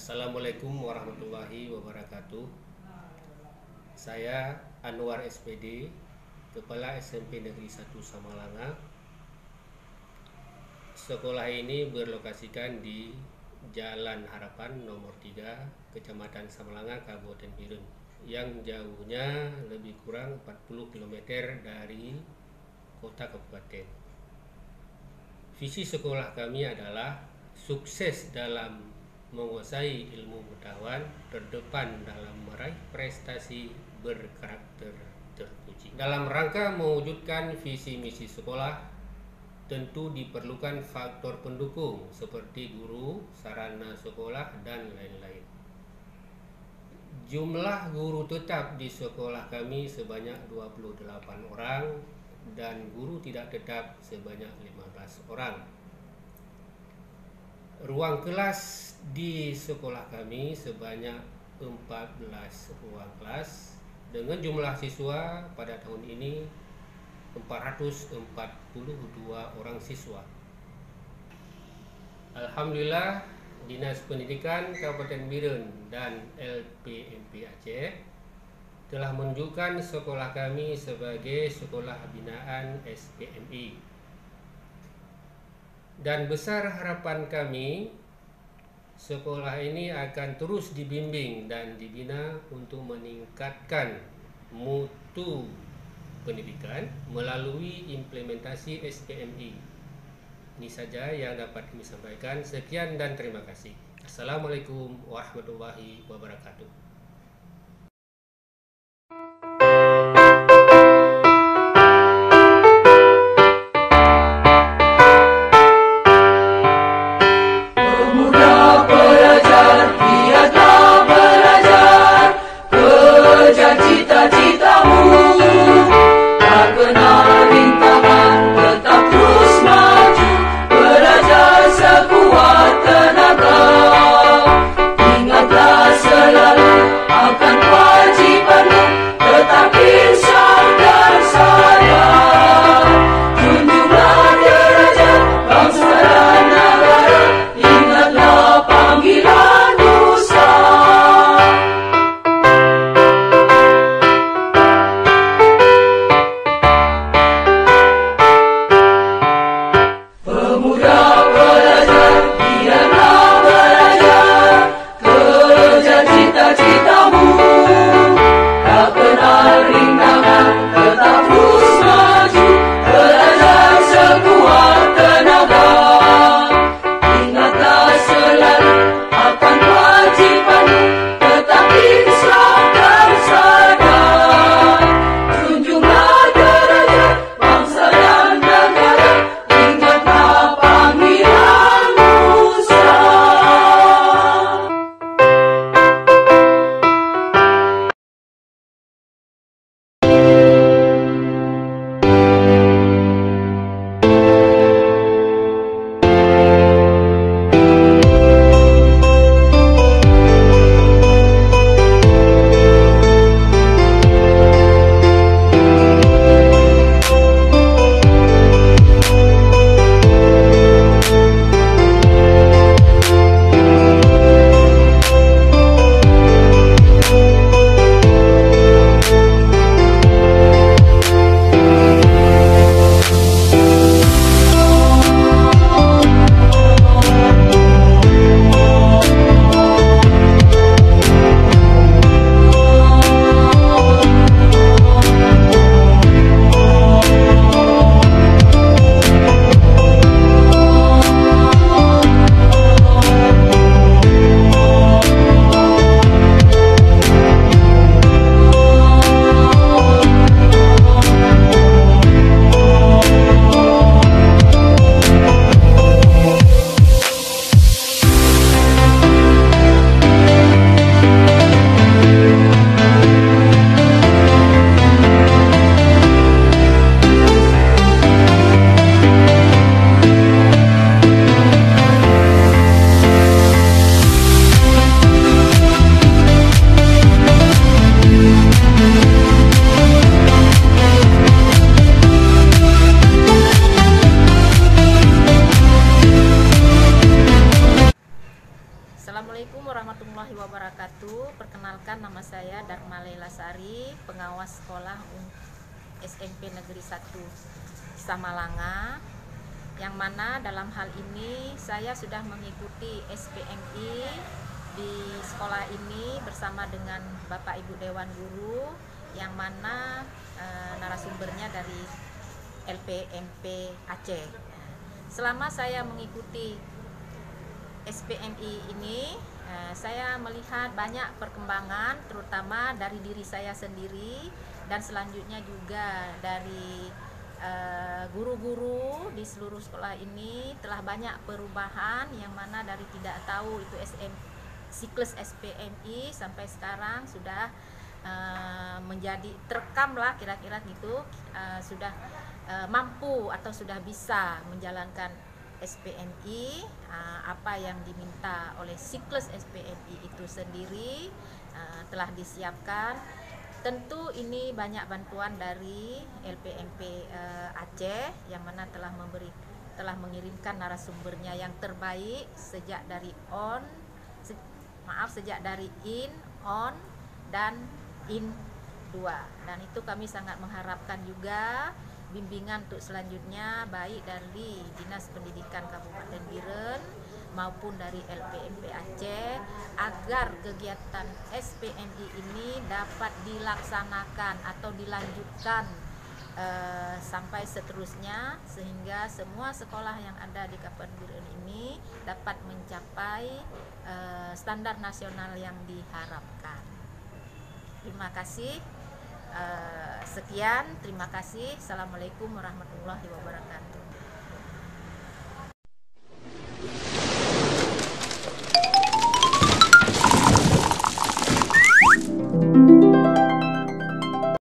Assalamualaikum warahmatullahi wabarakatuh. Saya Anwar SPD, Kepala SMP Negeri 1 Samalanga. Sekolah ini berlokasikan di Jalan Harapan nomor 3, Kecamatan Samalanga, Kabupaten Biren, yang jauhnya lebih kurang 40 km dari kota kabupaten. Visi sekolah kami adalah sukses dalam menguasai ilmu pengetahuan, terdepan dalam meraih prestasi, berkarakter terpuji. Dalam rangka mewujudkan visi misi sekolah, tentu diperlukan faktor pendukung seperti guru, sarana sekolah, dan lain-lain. Jumlah guru tetap di sekolah kami sebanyak 28 orang dan guru tidak tetap sebanyak 15 orang. Ruang kelas di sekolah kami sebanyak 14 ruang kelas dengan jumlah siswa pada tahun ini 442 orang siswa. Alhamdulillah, Dinas Pendidikan Kabupaten Biren dan LPMP Aceh telah menunjukkan sekolah kami sebagai sekolah binaan SPMI. Dan besar harapan kami, sekolah ini akan terus dibimbing dan dibina untuk meningkatkan mutu pendidikan melalui implementasi SPMI. Ini saja yang dapat kami sampaikan. Sekian dan terima kasih. Assalamualaikum warahmatullahi wabarakatuh. Sekuat tenaga, ingatlah selalu Perkenalkan, nama saya Dharma Leila Sari, pengawas sekolah SMP Negeri 1 Samalanga, yang mana dalam hal ini saya sudah mengikuti SPMI di sekolah ini bersama dengan Bapak Ibu Dewan Guru, yang mana narasumbernya dari LPMP Aceh. Selama saya mengikuti SPMI ini, saya melihat banyak perkembangan, terutama dari diri saya sendiri dan selanjutnya juga dari guru-guru di seluruh sekolah ini. Telah banyak perubahan, yang mana dari tidak tahu itu siklus SPMI sampai sekarang sudah menjadi terekam lah, kira-kira gitu, sudah mampu atau sudah bisa menjalankan SPMI, apa yang diminta oleh siklus SPMI itu sendiri telah disiapkan. Tentu ini banyak bantuan dari LPMP Aceh, yang mana telah mengirimkan narasumbernya yang terbaik sejak dari in, on, dan in 2. Dan itu kami sangat mengharapkan juga bimbingan untuk selanjutnya, baik dari Dinas Pendidikan Kabupaten Biren maupun dari LPMP Aceh, agar kegiatan SPMI ini dapat dilaksanakan atau dilanjutkan sampai seterusnya, sehingga semua sekolah yang ada di Kabupaten Biren ini dapat mencapai standar nasional yang diharapkan. Terima kasih. Sekian, terima kasih. Assalamualaikum warahmatullahi wabarakatuh.